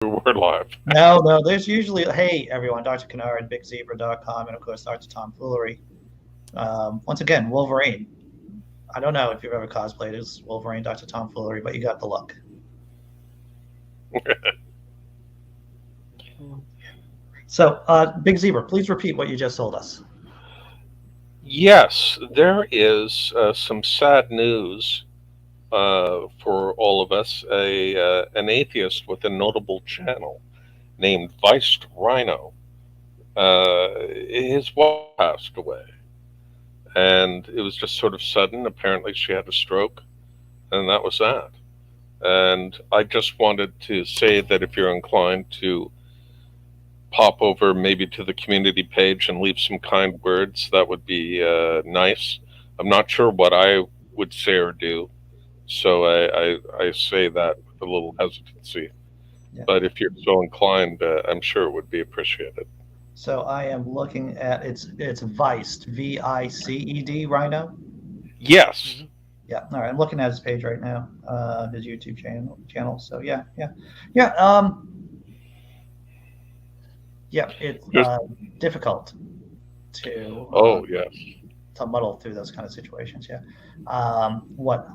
We're live. No, there's usually, hey, everyone, Dr. Kennard, BigZebra.com, and of course, Dr. Tom Foolery. Once again, Wolverine. I don't know if you've ever cosplayed as Wolverine, Dr. Tom Foolery, but you got the look. So, Big Zebra, please repeat what you just told us. Yes, there is some sad news for all of us. An atheist with a notable channel named Viced Rhino. His wife passed away, and it was just sort of sudden. Apparently, she had a stroke, and that was that. And I just wanted to say that if you're inclined to pop over maybe to the community page and leave some kind words, that would be nice. I'm not sure what I would say or do, so I say that with a little hesitancy. Yeah. But if you're so inclined, I'm sure it would be appreciated. So I am looking at it's Viced, Viced, Rhino. Yes. Yeah, all right. I'm looking at his page right now, his YouTube channel. So yeah. Yeah. It's Just difficult to oh yes. muddle through those kind of situations. Yeah. What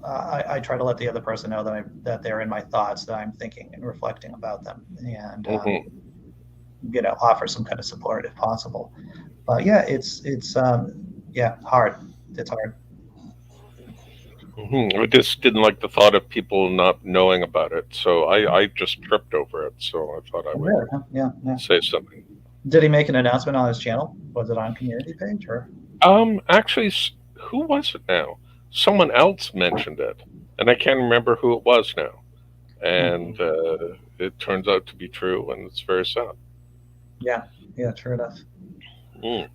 I try to let the other person know that they're in my thoughts, that I'm thinking and reflecting about them, and Hmm. offer some kind of support if possible. But yeah, it's yeah, hard. It's hard. I just didn't like the thought of people not knowing about it, so I just tripped over it. So I thought I would Really? Huh? Yeah, yeah. say something. Did he make an announcement on his channel? Was it on community page or? Actually, who was it now? Someone else mentioned it, and I can't remember who it was now. Hmm. And it turns out to be true, and it's very sad. Yeah, yeah, true enough. Mm.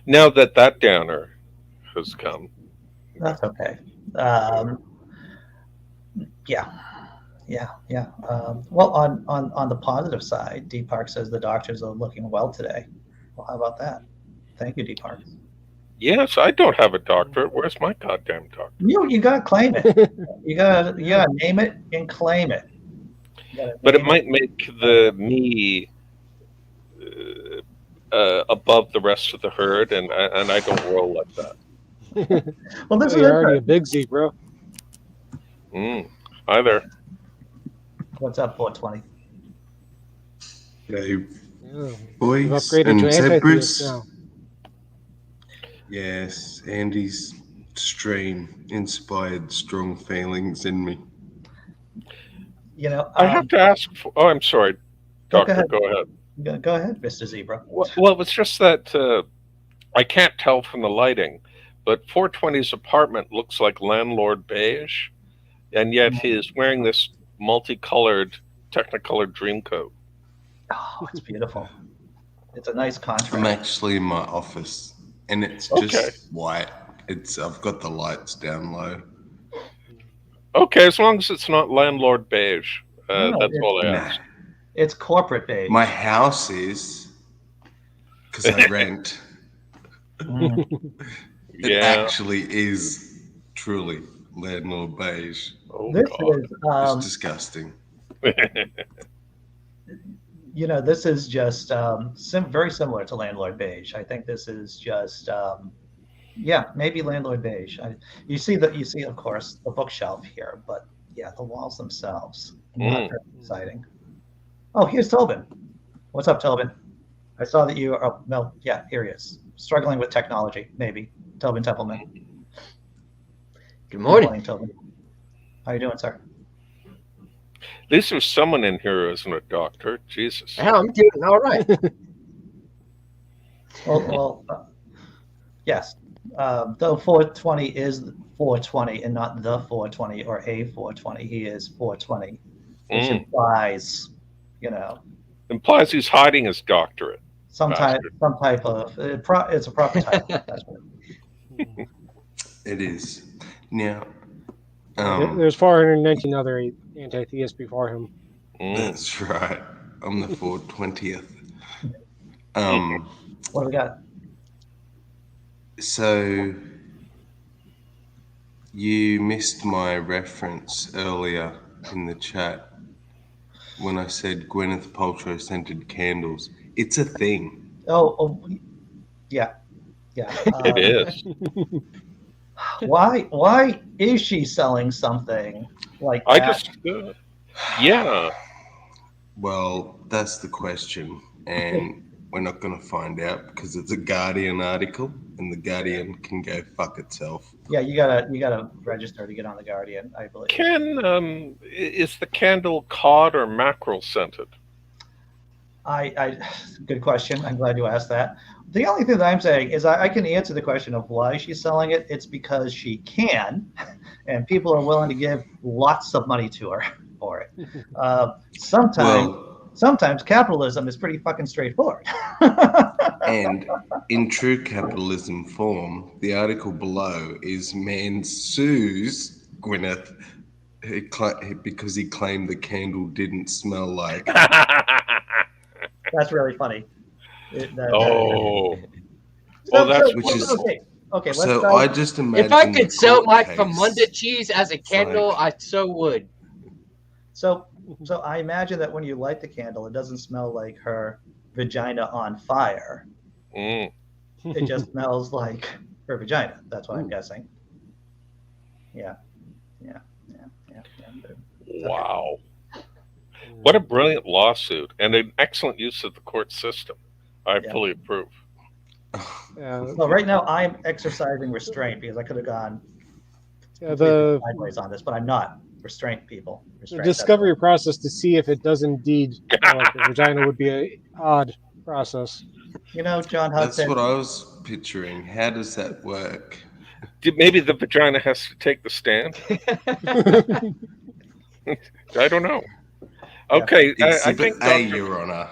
Now that that downer has come, That's okay. Um, yeah, yeah. Well, on the positive side, D Park says the doctors are looking well today. Well, how about that? Thank you, D Park. yes, I don't have a doctorate. Where's my goddamn doctorate? You gotta claim it. You Yeah. gotta name it and claim it. You gotta But it name it. might make the me above the rest of the herd, and I don't roll like that. Well, this Well, is you're already a interesting. big zebra. Mm. Hi there. What's up, 420? Hey, Yeah. You've boys upgraded to and anti-theist zebras. now. Yes, Andy's stream inspired strong feelings in me. You know, I have to ask. Oh, I'm sorry, oh, go doctor. ahead. Go ahead. Go ahead, Mr. Zebra. Well, it's just that I can't tell from the lighting, but 420's apartment looks like landlord beige, and yet he's wearing this multicolored Technicolor dream coat. Oh, it's beautiful. It's a nice I'm contrast. actually in my office, and it's Okay, just white. I've got the lights down low. okay, as long as it's not landlord beige, No, that's all I Nah, ask. it's corporate my beige. house is because I rent. Mm. It Yeah. actually is truly landlord beige. Oh This God. is, It's disgusting. this is just very similar to landlord beige. I think this is just, yeah, maybe landlord beige. You see, of course, the bookshelf here, but yeah, the walls themselves not Mm. very exciting. Oh, here's Tobin. What's up, Tobin? I saw that you are. Oh, no, yeah, here he is. Struggling with technology, maybe. Tobin Templeman. Good Good morning. morning, Tobin. How you doing, sir? At least there's someone in here who isn't a doctor. Jesus. Yeah, I'm doing all right. Well, yes. Though 420 is 420 and not the 420 or a 420, he is 420, which Mm. implies, you know, Implies he's hiding his doctorate, bastard. some type of it's a proper title. That's what. It is. Now, There's 419 other anti-theists before him. Mm. that's right. I'm the 420th. Um, What do we got? so you missed my reference earlier in the chat. when I said Gwyneth Paltrow scented candles. It's a thing. Oh, yeah. It is. Why is she selling something like I that? just, yeah. Well, that's the question, and we're not going to find out because it's a Guardian article, and the Guardian can go fuck itself. Yeah, you gotta register to get on the Guardian, I believe. Is the candle cod or mackerel scented? Good question. I'm glad you asked that. The only thing that I'm saying is I can answer the question of why she's selling it. It's because she can, and people are willing to give lots of money to her for it. Sometimes capitalism is pretty fucking straightforward. And in true capitalism form, the article below is man sues Gwyneth because he claimed the candle didn't smell like. That's really funny. Okay. So I just imagine if I could sell my case. Famunda cheese as a candle, I so would. So I imagine that when you light the candle, it doesn't smell like her vagina on fire. Mm. It just smells like her vagina. That's what I'm guessing. Yeah. Wow. What a brilliant lawsuit and an excellent use of the court system. I fully approve. Well, right now I'm exercising restraint because I could have gone sideways on this, but I'm not. Restraint, people. The discovery process to see if it does indeed smell like a vagina would be an odd process. You know, John That's Hudson. what I was picturing. How does that work? Maybe the vagina has to take the stand? I don't know. Okay, I think A, Your Honor.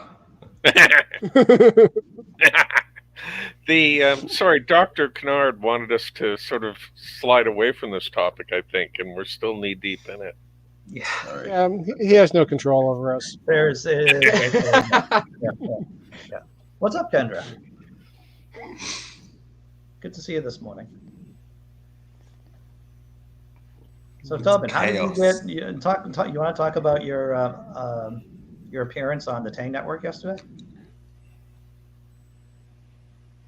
Sorry, Dr. Kennard wanted us to sort of slide away from this topic, I think, and we're still knee deep in it. Yeah. He has no control over us. What's up, Kendra? Good to see you this morning. So, Tobin, how did you get? You want to talk about your appearance on the Tang Network yesterday?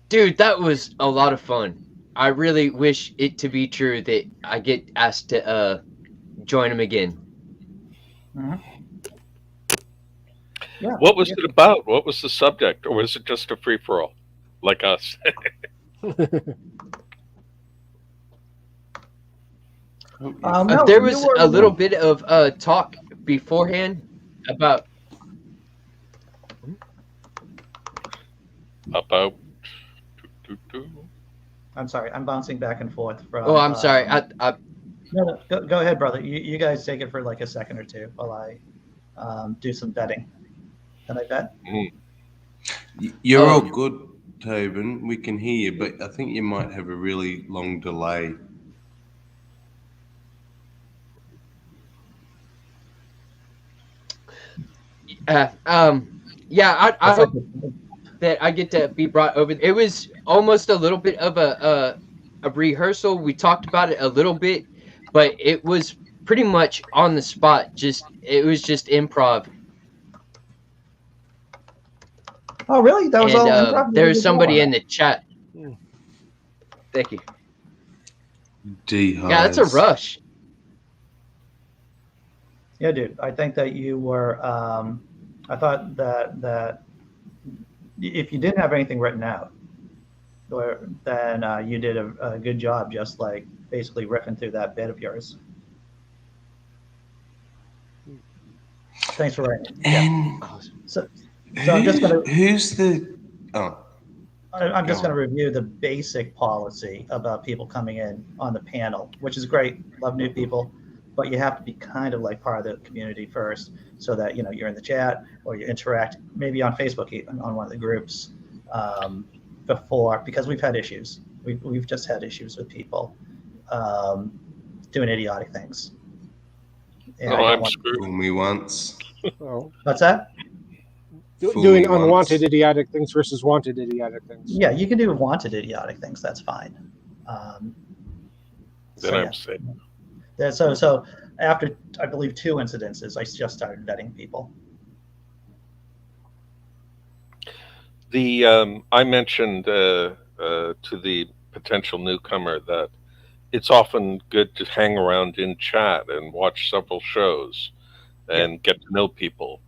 Dude, that was a lot of fun. I really wish it to be true that I get asked to join them again. Mm-hmm. Yeah. What was it about? What was the subject? Or was it just a free-for-all, like us? No, there was a little bit of talk beforehand about... I'm sorry, I'm bouncing back and forth from... Oh, I'm sorry. No, go ahead, brother. You guys take it for like a second or two while I do some vetting. Can I vet? You're all good, Tobin. We can hear you, but I think you might have a really long delay. I hope that I get to be brought over. It was almost a little bit of a rehearsal. We talked about it a little bit, but it was pretty much on the spot. It was just improv. Oh, really? That was all improv? There's somebody in the chat. Thank you. Yeah, that's a rush. Yeah, dude. I think that you were. I thought that if you didn't have anything written out, then you did a good job, just like basically riffing through that bit of yours. Thanks for writing. And so I'm just gonna. Who's the? Oh. I'm just going to review the basic policy about people coming in on the panel, which is great. Love new people, but you have to be kind of like part of the community first, so that you're in the chat or you interact maybe on Facebook even on one of the groups before, because we've had issues. We've just had issues with people doing idiotic things. And I'm screwed. Fool me once. What's that? Doing unwanted idiotic things versus wanted idiotic things. Yeah, you can do wanted idiotic things. That's fine. I'm safe. So after, I believe, 2 incidences, I just started vetting people. I mentioned to the potential newcomer that it's often good to hang around in chat and watch several shows and get to know people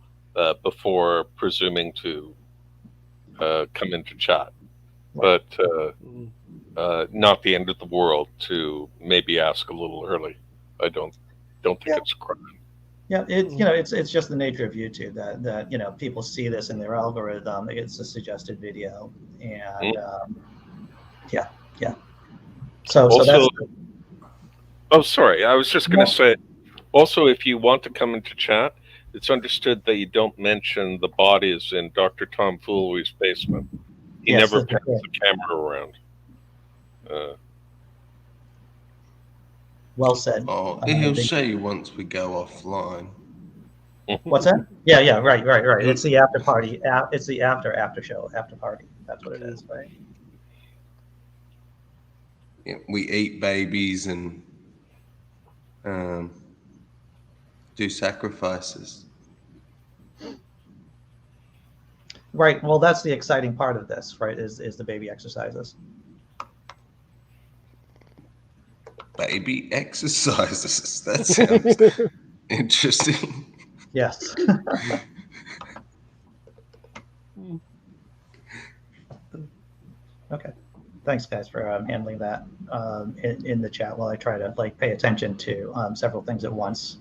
before presuming to come into chat. But not the end of the world to maybe ask a little early. I don't think it's a crime. Yeah, it's just the nature of YouTube that people see this in their algorithm. It's a suggested video, and yeah. So Also, that's sorry, I was just going to say. Also, if you want to come into chat, it's understood that you don't mention the bodies in Dr. Tom Foolery's basement. He never pans the camera around. Well said. Oh, he'll show you once we go offline. What's that? Yeah, right. It's the after party. It's the after show, after party. That's what it is, right? Yeah, we eat babies and do sacrifices. Right. Well, that's the exciting part of this, right? Is the baby exercises. Baby exercises. That sounds interesting. Yes. Okay. Thanks, guys, for handling that in the chat while I try to pay attention to several things at once.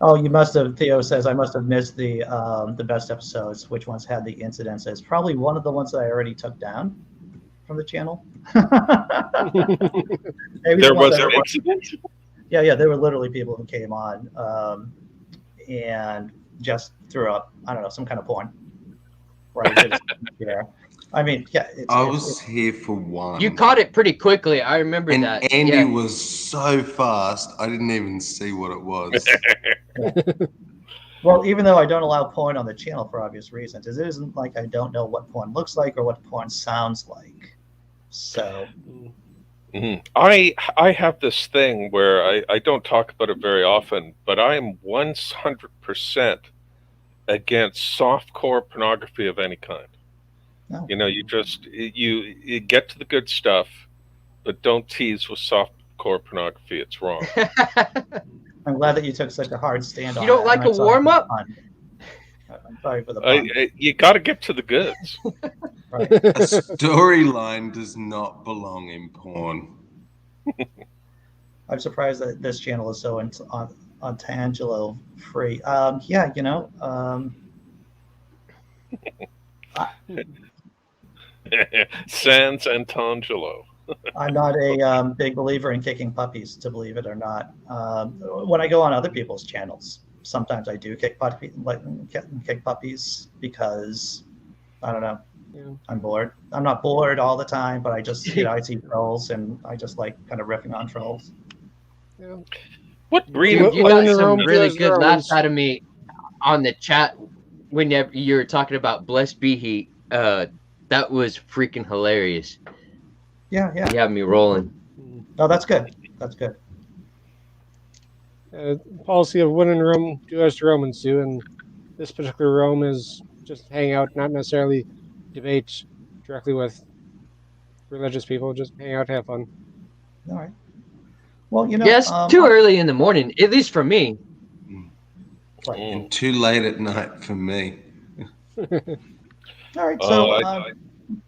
Oh, you must have. Theo says I must have missed the best episodes. Which ones had the incidences? Probably one of the ones that I already took down from the channel. Maybe there was an incident. Yeah. There were literally people who came on and just threw up, I don't know, some kind of porn. Right? Yeah. I mean, yeah. I was here for one. You caught it pretty quickly. I remember and that. Andy was so fast, I didn't even see what it was. Well, even though I don't allow porn on the channel for obvious reasons, it isn't like I don't know what porn looks like or what porn sounds like. So. Mm-hmm. I have this thing where I don't talk about it very often, but I am 100% against softcore pornography of any kind. No. You get to the good stuff, but don't tease with softcore pornography. It's wrong. I'm glad that you took such a hard stand on it. You don't like a warm-up? I'm sorry for the pun. You got to get to the goods. Right. A storyline does not belong in porn. I'm surprised that this channel is so on Tangelo free. Sans and Tangelo. I'm not a big believer in kicking puppies, to believe it or not. When I go on other people's channels, sometimes I do kick puppies because I don't know. Yeah. I'm bored. I'm not bored all the time, but I just I see trolls and I just like kind of riffing on trolls. Yeah. What breed? You got some really good laughs out of me on the chat whenever you were talking about Blessed Be He. That was freaking hilarious. Yeah. You have me rolling. No, that's good. That's good. Policy of when in Rome, do as the Romans do, and this particular Rome is just hang out, not necessarily debate directly with religious people, just hang out, have fun. All right. Well, yes, too early in the morning, at least for me. And too late at night for me. All right, so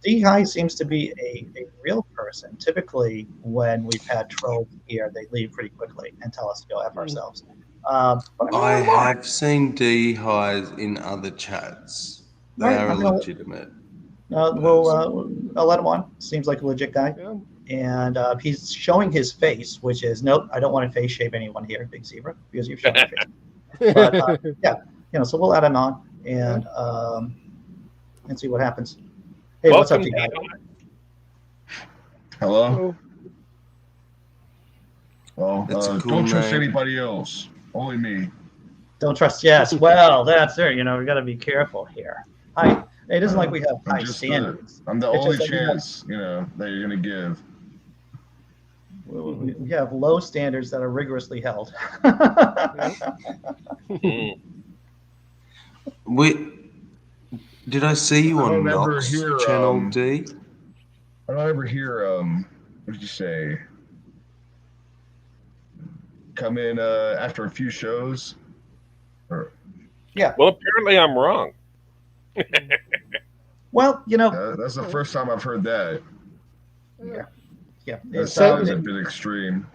D-High seems to be a real person. Typically, when we've had trolls here, they leave pretty quickly and tell us to go F ourselves. I have seen D-Highs in other chats. They are legitimate. I'll let him on. Seems like a legit guy. Yeah. And he's showing his face, which is, nope, I don't want to face shave anyone here, Big Zebra, because you've shown your face. But yeah, so we'll add him on and see what happens. Hey, what's up, D-High? Hello. Well, cool don't trust anybody else. Only me. Don't trust. Yes. Well, that's it. We got to be careful here. It isn't like we have high standards. I'm the only chance, that you're going to give. We have low standards that are rigorously held. Did I see you I on don't ever Knox hear, Channel D? I don't ever hear what did you say? Come in after a few shows. Or, Well, apparently I'm wrong. Well, you know, that's the first time I've heard that. yeah. That It's, sounds a bit extreme.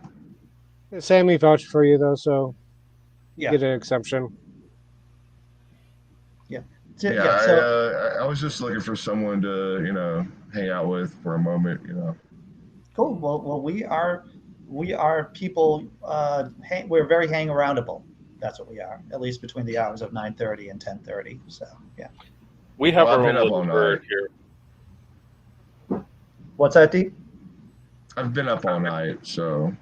Sammy vouched for you though, so you yeah. get an exemption. Yeah, So I was just looking for someone to, hang out with for a moment. cool. Well, we are people. We're very hang aroundable. That's what we are. At least between the hours of 9:30 and 10:30. So yeah. We have Well, I've our been own up little all word night. here. What's that, D? I've been up all night, so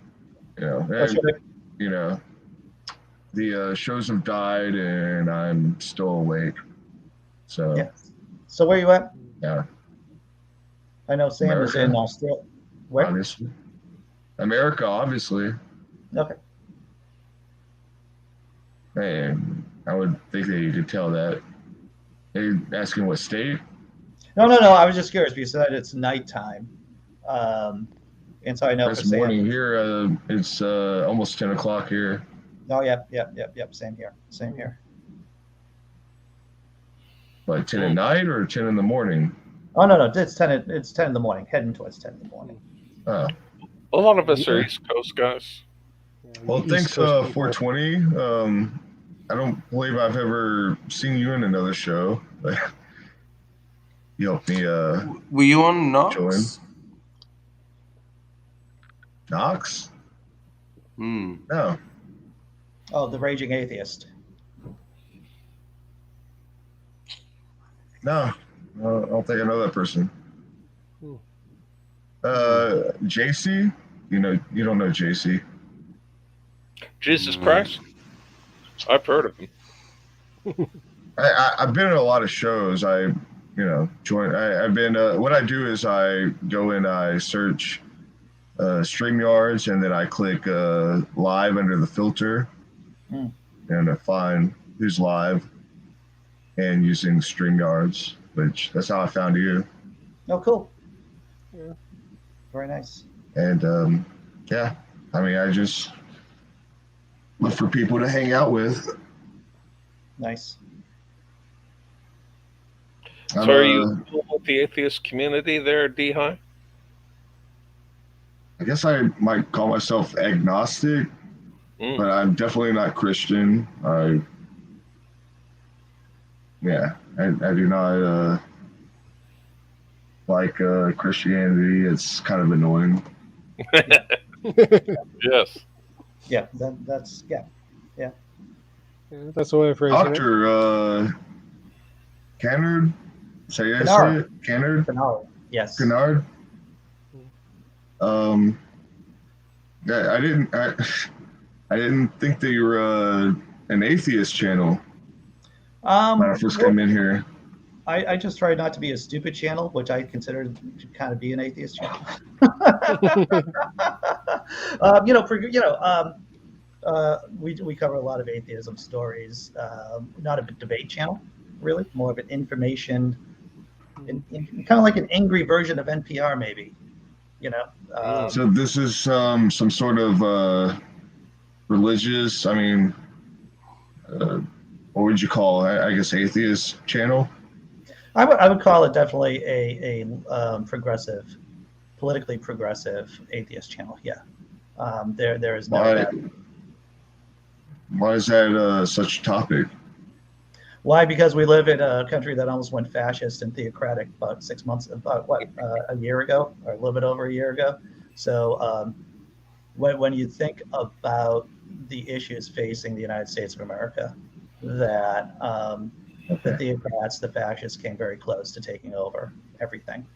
What's and, your, the shows have died, and I'm still awake. So yeah. So where you at? yeah, I know Sam is in America. Australia. Where? Obviously, America, obviously. Okay. And I would think that you could tell that. Are you asking what state? No. I was just curious. You said it's nighttime, and so I know for It's Sam. morning here. It's almost 10 o'clock here. Oh, yep. Same here. Same here. Like 10 at night or 10 in the morning? Oh no. It's 10. It's 10 in the morning. Heading towards 10 in the morning. Oh. A lot of us are East Coast guys. Well, East thanks, Coast people. 420. I don't believe I've ever seen you in another show. But you helped me Were you on Knox? join. Knox? No. Oh, the Raging Atheist. No. I don't think I know that person. Hmm. JC? You don't know JC. Jesus Christ. I've heard of him. I've been in a lot of shows. I've been. What I do is I go and I search StreamYards, and then I click live under the filter, and I find who's live, and using StreamYards, which that's how I found you. Oh, cool. Yeah. Very nice. And yeah, I mean, I just look for people to hang out with. Nice. So are you cool with the atheist community there, D-High? I guess I might call myself agnostic, but I'm definitely not Christian. I do not like Christianity. It's kind of annoying. Yes. Yeah, that's Yeah, that's the way of phrasing it. Dr. Kennard? Say it? Kennard? Kennard. Yes. Kennard? Yeah, I didn't think that you were an atheist channel when I first came in here. I just try not to be a stupid channel, which I consider to kind of be an atheist channel. We cover a lot of atheism stories. Not a debate channel, really, more of an information, kind of like an angry version of NPR, maybe. So this is some sort of religious. I mean, what would you call it? I guess atheist channel. I would call it definitely a progressive, politically progressive atheist channel. Yeah, there is no doubt. Why is that such a topic? Why? Because we live in a country that almost went fascist and theocratic about a year ago, or a little bit over a year ago. So when you think about the issues facing the United States of America, that the theocrats, the fascists came very close to taking over everything.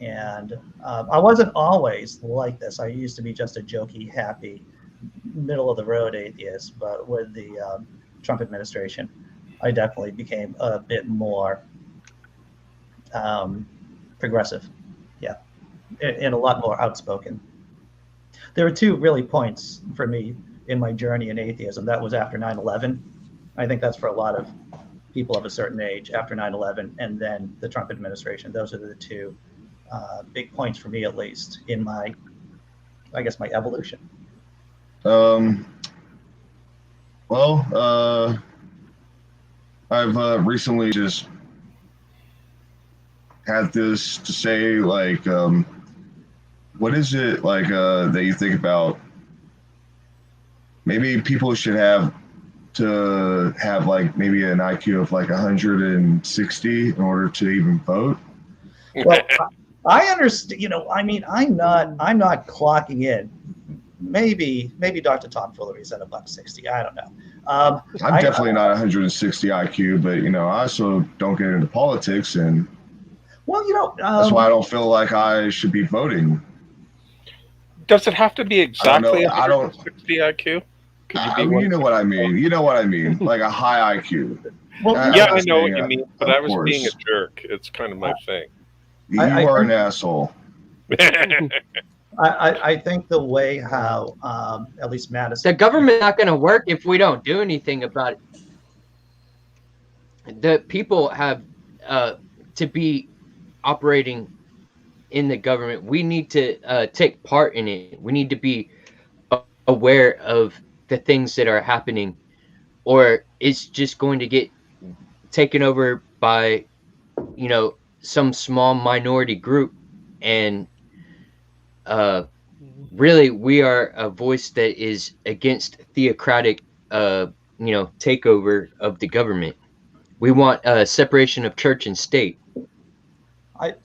And I wasn't always like this. I used to be just a jokey, happy, middle of the road atheist, but with the Trump administration, I definitely became a bit more progressive, yeah, and a lot more outspoken. There were two really points for me in my journey in atheism. That was after 9/11. I think that's for a lot of people of a certain age after 9/11, and then the Trump administration. Those are the two big points for me, at least, in my, I guess, my evolution. Well, I've recently just had this to say, like, what is it like that you think about? Maybe people should have to have like maybe an IQ of like 160 in order to even vote. Well, I understand. I mean, I'm not clocking in. Maybe Dr. Tom Foolery is at $160. I don't know. I'm definitely not 160 IQ, but I also don't get into politics, and well, that's why I don't feel like I should be voting. Does it have to be exactly I don't 160 IQ? You know what I mean. You know what I mean. Like a high IQ. Well, yeah, I know what you mean, but I was course. being a jerk. It's kind of my thing. You are an asshole. I think the way how, at least Madison, The government's not going to work if we don't do anything about it. The people have to be operating in the government. We need to take part in it. We need to be aware of the things that are happening, or it's just going to get taken over by, some small minority group. And really, we are a voice that is against theocratic, takeover of the government. We want a separation of church and state.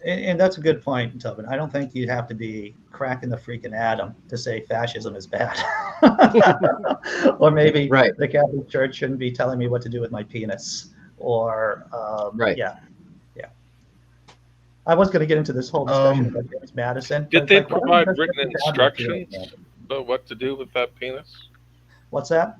and that's a good point, Tobin. I don't think you'd have to be cracking the freaking atom to say fascism is bad. Or maybe Right. the Catholic Church shouldn't be telling me what to do with my penis. Or, Right. Yeah. I was going to get into this whole discussion about James Madison. Did but they it's like, provide well, written that's just bad material. instructions about what to do with that penis? What's that?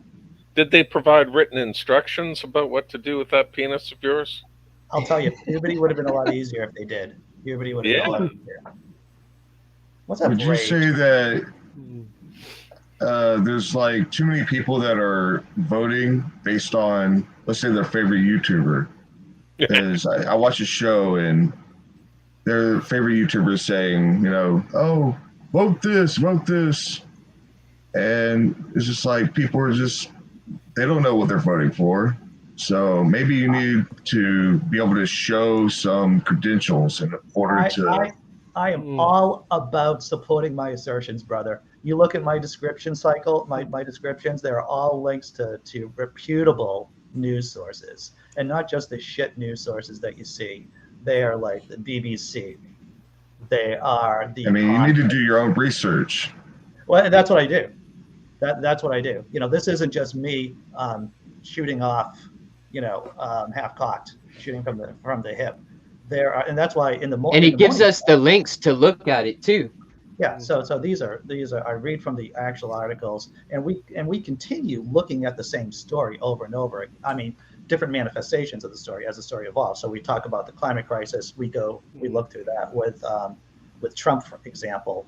Did they provide written instructions about what to do with that penis of yours? I'll tell you, puberty would have been a lot easier if they did. Puberty would have been a lot easier. What's that? Would you rage? say that there's like too many people that are voting based on, let's say, their favorite YouTuber? Because I watch a show and their favorite YouTuber is saying, oh, vote this, and it's just like people are they don't know what they're voting for. So maybe you need to be able to show some credentials in order to. I am all about supporting my assertions, brother. You look at my description cycle, my descriptions, they're all links to reputable news sources, and not just the shit news sources that you see. They are like the BBC. They are the. I mean, you need to do your own research. Well, that's what I do. That's what I do. This isn't just me shooting off, half cocked, shooting from the hip. There are, and that's why in the morning. And it gives us the links to look at it too. Yeah. So these are I read from the actual articles, and we continue looking at the same story over and over. I mean, different manifestations of the story as the story evolves. So we talk about the climate crisis. We look through that with Trump, for example,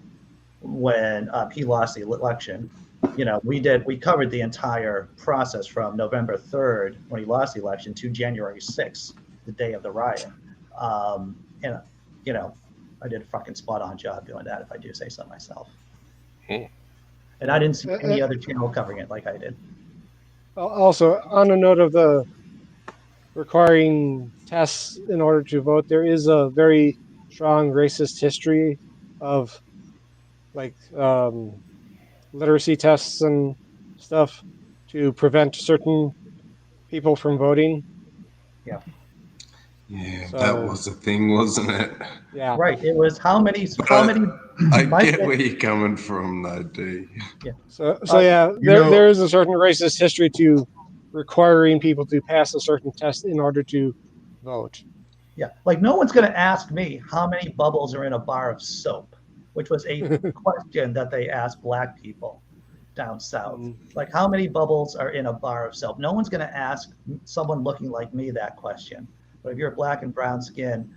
when he lost the election. We covered the entire process from November 3rd when he lost the election to January 6th, the day of the riot. And I did a fucking spot on job doing that, if I do say so myself. And I didn't see any other channel covering it like I did. Also, on a note of the requiring tests in order to vote, there is a very strong racist history of like literacy tests and stuff to prevent certain people from voting. Yeah. Yeah, that was a thing, wasn't it? Yeah. Right. It was how many. I get where you're coming from, though, D. Yeah. So there is a certain racist history to requiring people to pass a certain test in order to vote. Yeah. Like no one's going to ask me how many bubbles are in a bar of soap, which was a question that they asked black people down south. Like how many bubbles are in a bar of soap? No one's going to ask someone looking like me that question. But if you're black and brown skin,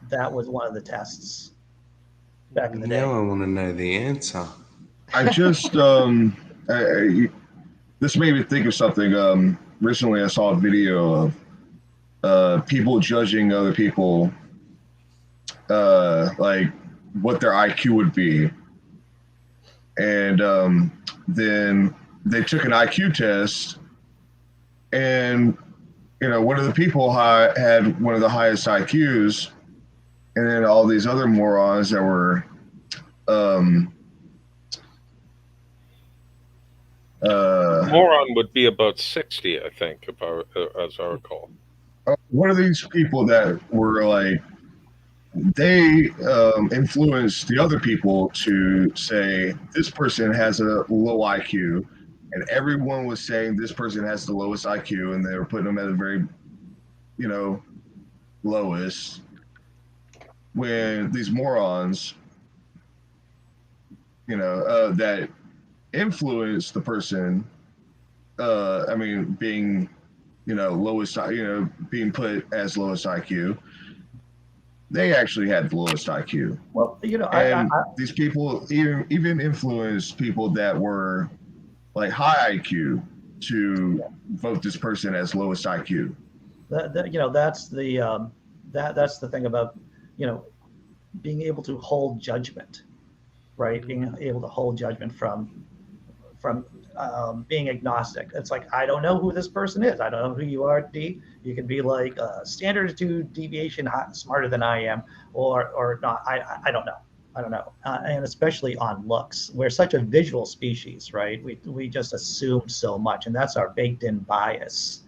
that was one of the tests back in the day. Now I want to know the answer. I just this made me think of something. Recently, I saw a video of people judging other people, like what their IQ would be, and then they took an IQ test, and one of the people had one of the highest IQs, and then all these other morons that were Moron would be about 60, I think, as I recall. one of these people that were like, they influenced the other people to say this person has a low IQ, and everyone was saying this person has the lowest IQ, and they were putting them at the very, lowest. When these morons, that influence the person, being, lowest, being put as lowest IQ, they actually had the lowest IQ. Well, these people even influenced people that were like high IQ to vote this person as lowest IQ. That's the thing about, being able to hold judgment, right? Being able to hold judgment from being agnostic. It's like, I don't know who this person is. I don't know who you are, D. You can be like standard to deviation smarter than I am, or not. I don't know. I don't know. And especially on looks, we're such a visual species, right? We just assume so much, and that's our baked-in bias,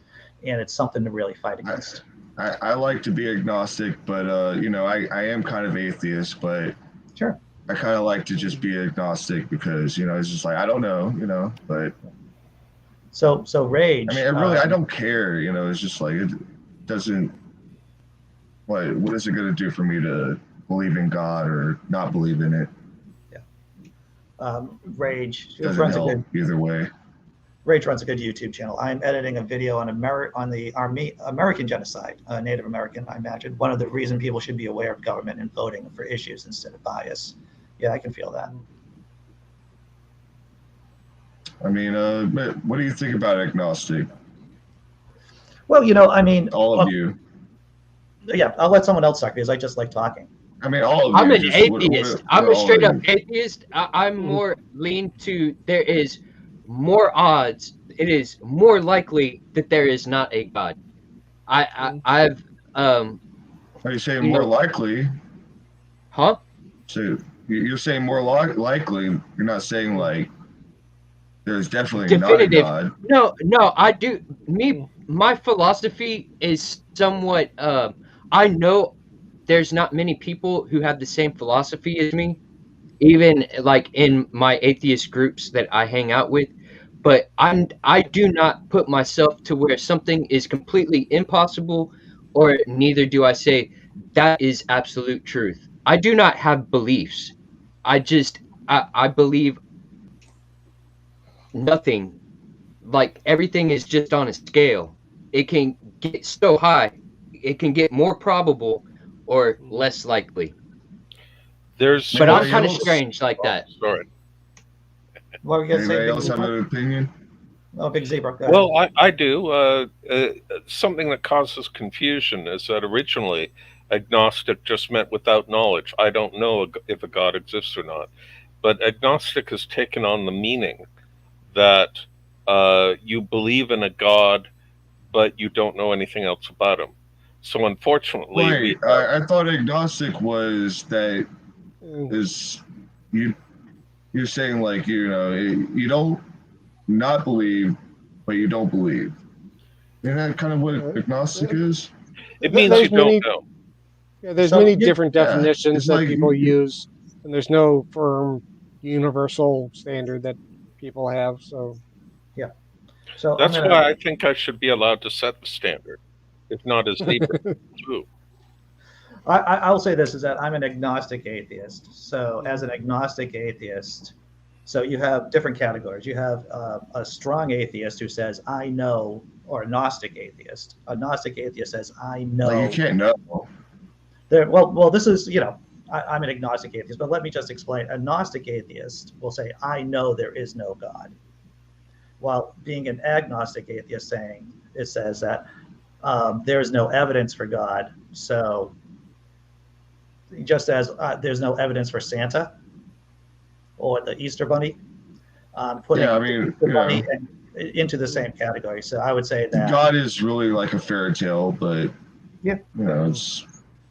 and it's something to really fight against. I like to be agnostic, but I am kind of atheist, but sure. I kind of like to just be agnostic because it's just like I don't know, but so rage. I mean, I don't care, It's just like it doesn't. What is it going to do for me to believe in God or not believe in it? Yeah. Rage doesn't help either way. Rage runs a good YouTube channel. I'm editing a video on the American genocide, Native American. I imagine one of the reasons people should be aware of government and voting for issues instead of bias. Yeah, I can feel that. I mean, what do you think about agnostic? Well, all of you. Yeah, I'll let someone else talk because I just like talking. I mean, all of I'm you. an atheist. I'm a straight up atheist. I'm more lean to there is more odds. It is more likely that there is not a God. I've Are you saying more likely? Huh? So you're saying more likely. You're not saying like there's definitely definitive. not a God. No, I do. My philosophy is somewhat. I know there's not many people who have the same philosophy as me, even like in my atheist groups that I hang out with. But I do not put myself to where something is completely impossible, or neither do I say that is absolute truth. I do not have beliefs. I believe nothing. Like everything is just on a scale. It can get so high, it can get more probable or less likely. But I'm kind of strange like that. Sorry. What were you gonna say? Anybody else have an opinion? Oh, Big Zebra. Well, I do. Something that causes confusion is that originally agnostic just meant without knowledge. I don't know if a God exists or not. But agnostic has taken on the meaning that you believe in a God, but you don't know anything else about him. So unfortunately, I thought agnostic was that is you're saying like you don't not believe, but you don't believe. Isn't that kind of what agnostic is? It means you don't know. Yeah, there's many different definitions that people use, and there's no firm universal standard that people have. So yeah. So that's why I think I should be allowed to set the standard, if not as Zebra. True. I'll say this is that I'm an agnostic atheist. So as an agnostic atheist, so you have different categories. You have a strong atheist who says, I know, or a Gnostic atheist. A Gnostic atheist says, I know. Well, you can't know. Well, this is, I'm an agnostic atheist, but let me just explain. A Gnostic atheist will say, I know there is no God. While being an agnostic atheist it says that there is no evidence for God. So just as there's no evidence for Santa or the Easter Bunny, putting Yeah, I the mean, Easter Bunny into the same category. So I would say that God is really like a fairy tale, but yeah, it's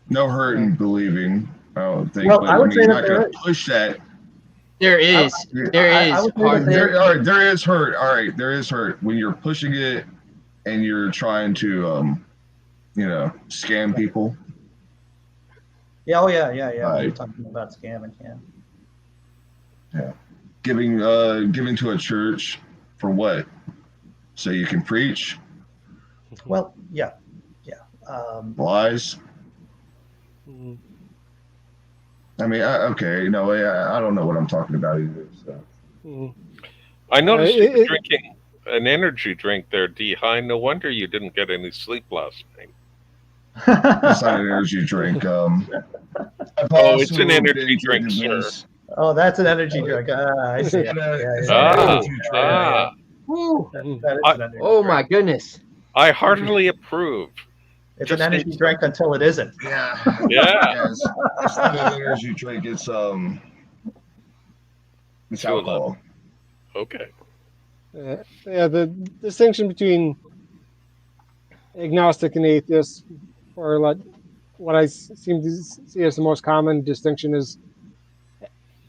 no hurt in believing. I don't think, well, but I I would mean, say you're that not going to push that. There is, there I is would say that hard. All right, there is hurt. All right, there is hurt when you're pushing it and you're trying to, scam people. Yeah, oh yeah. When Right. you're talking about scamming, yeah. Giving to a church for what? So you can preach Well, yeah. lies. Mhm. I mean, I don't know what I'm talking about either. So. Mhm. I noticed you were It- drinking an energy drink there, D. High. No wonder you didn't get any sleep last night. It's not an energy drink. I've Oh, it's also an energy been drink, drinking sir. this. Oh, that's an energy drink. I see it. It's Yeah. an Ah, energy drink. ah. Woo. That is I, an energy Oh drink. my goodness. I heartily approve. It's Just an energy need drink until it isn't. Yeah. Yeah, Yes. It's not an energy drink. It's to a level. alcohol. Okay. yeah, the distinction between agnostic and atheist, or like what I seem to see as the most common distinction, is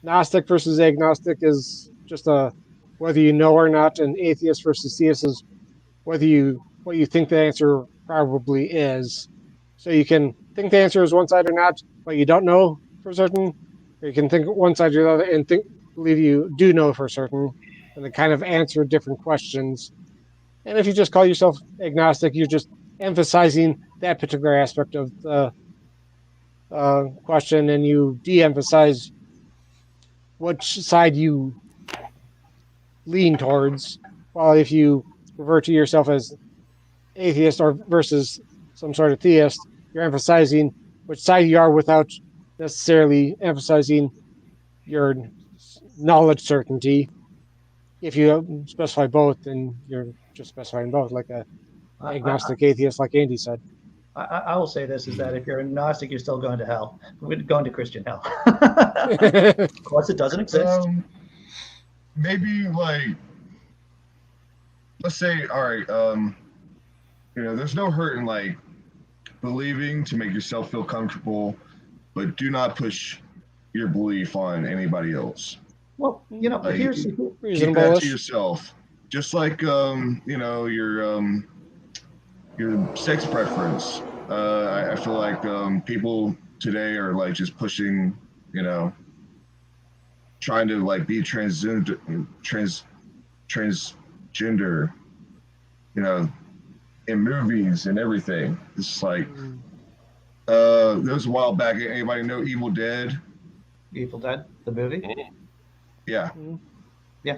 Gnostic versus agnostic is just a whether you know or not, and atheist versus theist is what you think the answer probably is. So you can think the answer is one side or not, but you don't know for certain. Or you can think one side or the other and believe you do know for certain, and then kind of answer different questions. And if you just call yourself agnostic, you're just emphasizing that particular aspect of the question, and you de-emphasize which side you lean towards. While if you refer to yourself as atheist or versus some sort of theist, you're emphasizing which side you are without necessarily emphasizing your knowledge certainty. If you specify both, then you're just specifying both, like a agnostic atheist, like Andy said. I will say this is that if you're agnostic, you're still going to hell. We're going to Christian hell. Of course, it doesn't exist. Maybe like, let's say, all right, there's no hurt in like believing to make yourself feel comfortable, but do not push your belief on anybody else. Well, Like, here's keep that to Reasonable-ish. yourself. Just like your sex preference. I feel like people today are like just pushing, trying to like be transgender, in movies and everything. It's like there was a while back. Anybody know Evil Dead? Evil Dead, the movie. Yeah. Yeah.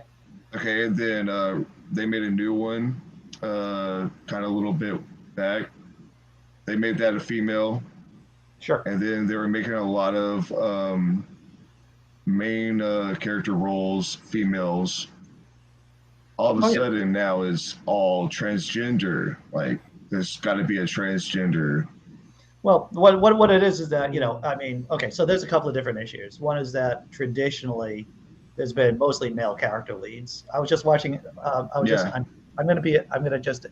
Okay, and then they made a new one, kind of a little bit back. They made that a female, Sure. and then they were making a lot of main character roles females. All of a sudden now is all transgender. Like there's got to be a transgender. Well, what it is that I mean, okay, so there's a couple of different issues. One is that traditionally there's been mostly male character leads. I was just watching. I'm gonna just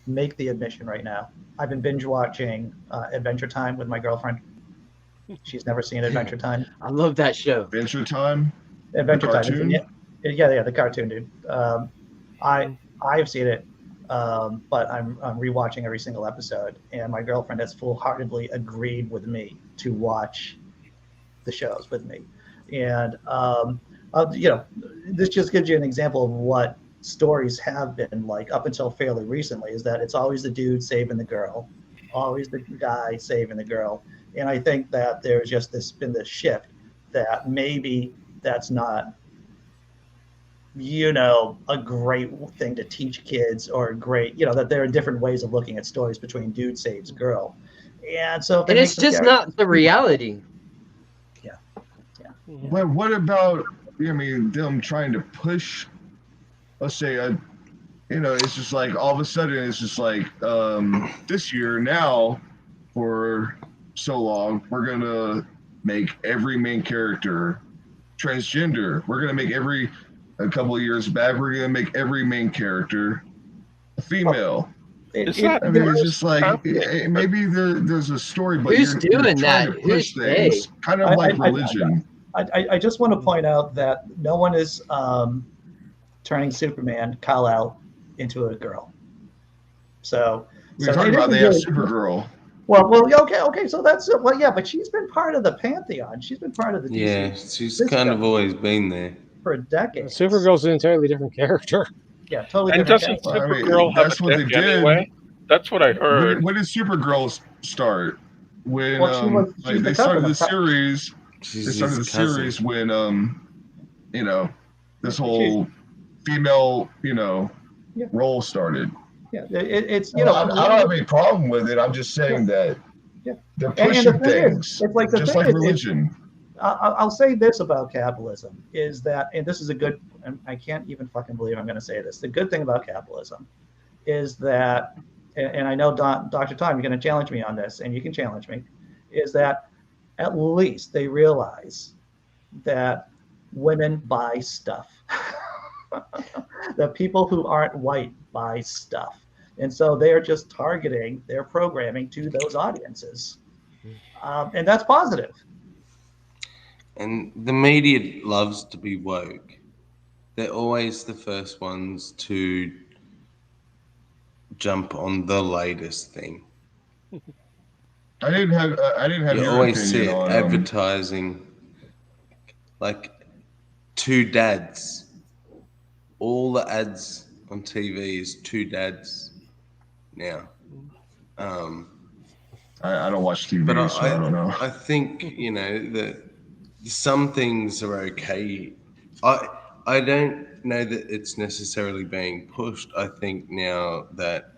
make the admission right now. I've been binge watching Adventure Time with my girlfriend. She's never seen Adventure Time. I love that show. Adventure Time. Adventure The Time. cartoon? Yeah, the cartoon, dude. I've seen it, but I'm rewatching every single episode, and my girlfriend has full-heartedly agreed with me to watch the shows with me, and this just gives you an example of what stories have been like up until fairly recently. Is that it's always the dude saving the girl, always the guy saving the girl, and I think that there's just been this shift that maybe that's not a great thing to teach kids, or a great, that there are different ways of looking at stories between dude saves girl. And so And it's just not the reality. But what about, them trying to push, let's say, it's just like all of a sudden it's just like this year now for so long we're gonna make every main character transgender. We're gonna make a couple of years back we're gonna make every main character a female. Is that I mean, it's what's just like happening? maybe there's a story, but Who's you're doing trying that? to push Who's they? things, kind of like religion. I just want to point out that no one is turning Superman Kal-El into a girl. So We were talking about they have Supergirl. Well, okay. So that's well, yeah, but she's been part of the pantheon. She's been part of the DC Yeah, she's kind of always been there for decades. Supergirl's an entirely different character. Yeah, totally And different. doesn't character. Supergirl have that's a what they dick did. anyway? That's what I heard. When did Supergirl start? When she's they the started cousin the of series. She's They started the his cousin. series when this whole female role started. Yeah, it's I don't have any problem with it. I'm just saying that they're pushing the thing things, it's like the just thing like is, religion. I'll say this about capitalism is that, and this is a good, and I can't even fucking believe I'm going to say this. The good thing about capitalism is that, and I know Dr. Tom, you're going to challenge me on this, and you can challenge me, is that at least they realize that women buy stuff. The people who aren't white buy stuff. And so they're just targeting their programming to those audiences. And that's positive. And the media loves to be woke. They're always the first ones to jump on the latest thing. I didn't have You your always opinion see on advertising like two dads. All the ads on TV is two dads now. I don't watch TV, But so I don't know. I think that some things are okay. I don't know that it's necessarily being pushed. I think now that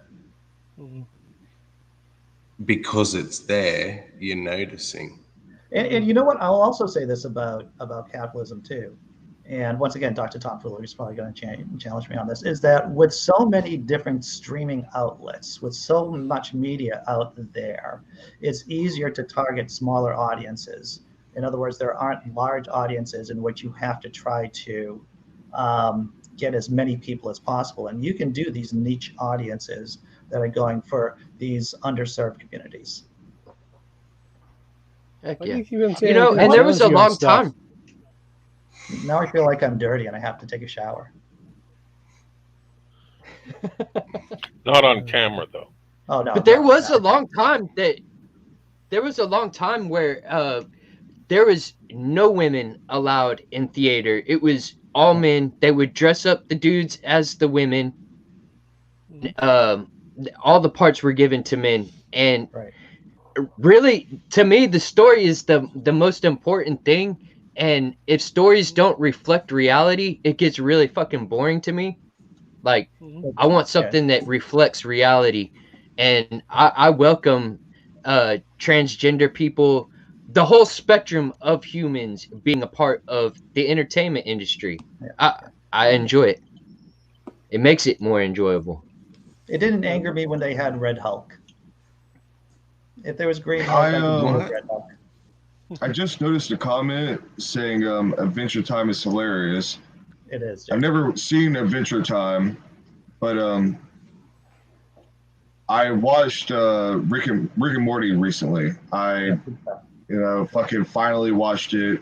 because it's there, you're noticing. And you know what? I'll also say this about capitalism too. And once again, Dr. Tom Fuller is probably going to challenge me on this, is that with so many different streaming outlets, with so much media out there, it's easier to target smaller audiences. In other words, there aren't large audiences in which you have to try to get as many people as possible. And you can do these niche audiences that are going for these underserved communities. Heck Why do yeah. you keep on saying And there was a long time. Now I feel like I'm dirty and I have to take a shower. Not on camera, though. Oh no! But there was a long time where there was no women allowed in theater. It was all men. They would dress up the dudes as the women. All the parts were given to men, and really, to me, the story is the most important thing. And if stories don't reflect reality, it gets really fucking boring to me. Like, I want something that reflects reality. And I welcome transgender people, the whole spectrum of humans being a part of the entertainment industry. I enjoy it. It makes it more enjoyable. It didn't anger me when they had Red Hulk. If there was Green Hulk, I could do Red Hulk. I just noticed a comment saying Adventure Time is hilarious. It is. I've never seen Adventure Time, but I watched Rick and Morty recently. I fucking finally watched it.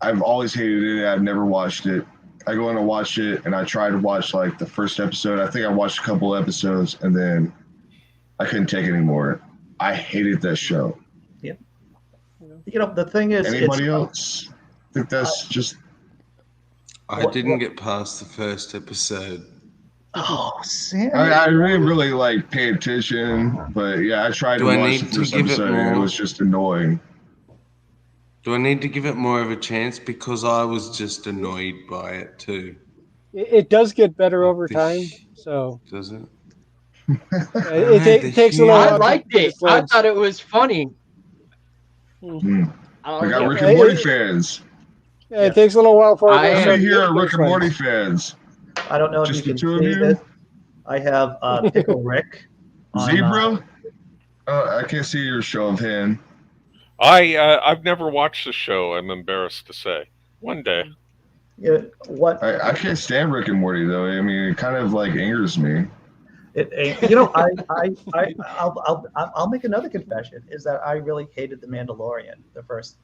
I've always hated it. I've never watched it. I go in to watch it, and I try to watch like the first episode. I think I watched a couple episodes, and then I couldn't take it anymore. I hated that show. Yep. The thing is, anybody else? I think that's just. I didn't get past the first episode. Oh, Sam! I didn't really like pay attention, but yeah, I tried to watch the first episode, and it was just annoying. Do I need to give it more of a chance? Because I was just annoyed by it too. It does get better over time. So does it? It takes a little. I liked it. I thought it was funny. We got Rick and Morty fans. Yeah, it takes a little while for Let me hear Rick and Morty fans. I don't know if Just you the can two of see you? this. I have Pickle Rick on. Zebra? I can't see your show of hand. I've never watched the show. I'm embarrassed to say. One day. What I can't stand Rick and Morty though. I mean, it kind of like angers me. I'll make another confession is that I really hated The Mandalorian the first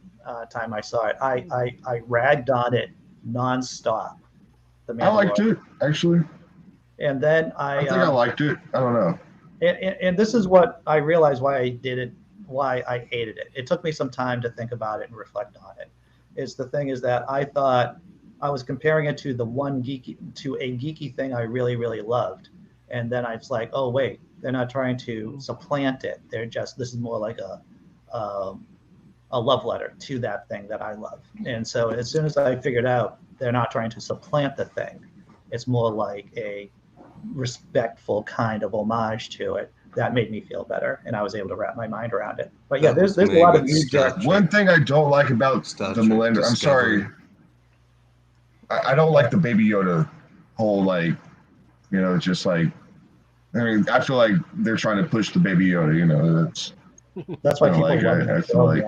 time I saw it. I ragged on it nonstop. The I liked Mandalorian. it actually. And then I think I liked it. I don't know. and this is what I realized why I did it, why I hated it. It took me some time to think about it and reflect on it. The thing is that I thought I was comparing it to a geeky thing I really, really loved. And then I was like, oh wait, they're not trying to supplant it. This is more like a love letter to that thing that I love. And so as soon as I figured out they're not trying to supplant the thing, it's more like a respectful kind of homage to it, that made me feel better, and I was able to wrap my mind around it. But yeah, there's a lot of knee jerk. One thing I don't like about the Millennium, I'm sorry, I don't like the Baby Yoda whole, like, just like, I mean, I feel like they're trying to push the Baby Yoda. That's why people like, love I it. feel like,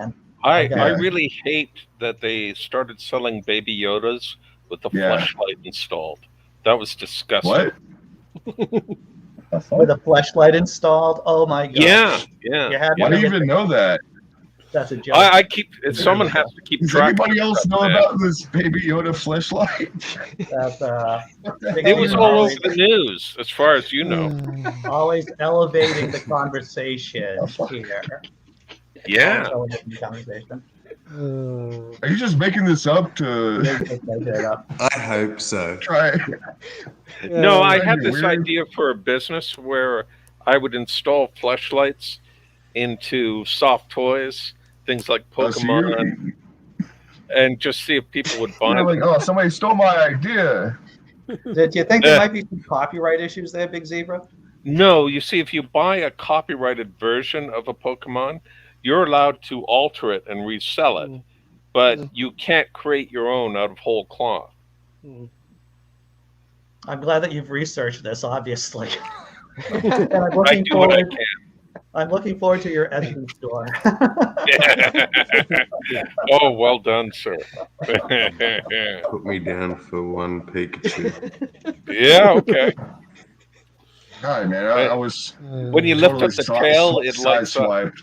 I really hate that they started selling Baby Yodas with the fleshlight installed. That was disgusting. What? With a fleshlight installed? Oh my god! Yeah. Why do you even know that? That's a joke. I keep. Someone has to keep track. Does anybody else know about this Baby Yoda fleshlight? It was all over the news, as far as you know. Always elevating the conversation here. Yeah. Are you just making this up to? I hope so. Try. No, I had this idea for a business where I would install fleshlights into soft toys, things like Pokemon, and just see if people would buy them. Like, oh, somebody stole my idea. Do you think there might be some copyright issues there, Big Zebra? No, you see, if you buy a copyrighted version of a Pokemon, you're allowed to alter it and resell it, but you can't create your own out of whole cloth. I'm glad that you've researched this, obviously. And I'm looking forward to your Etsy store. Oh, well done, sir. Put me down for one Pikachu. Yeah, okay. All right, man. I was when you lift up the tail, it lights up.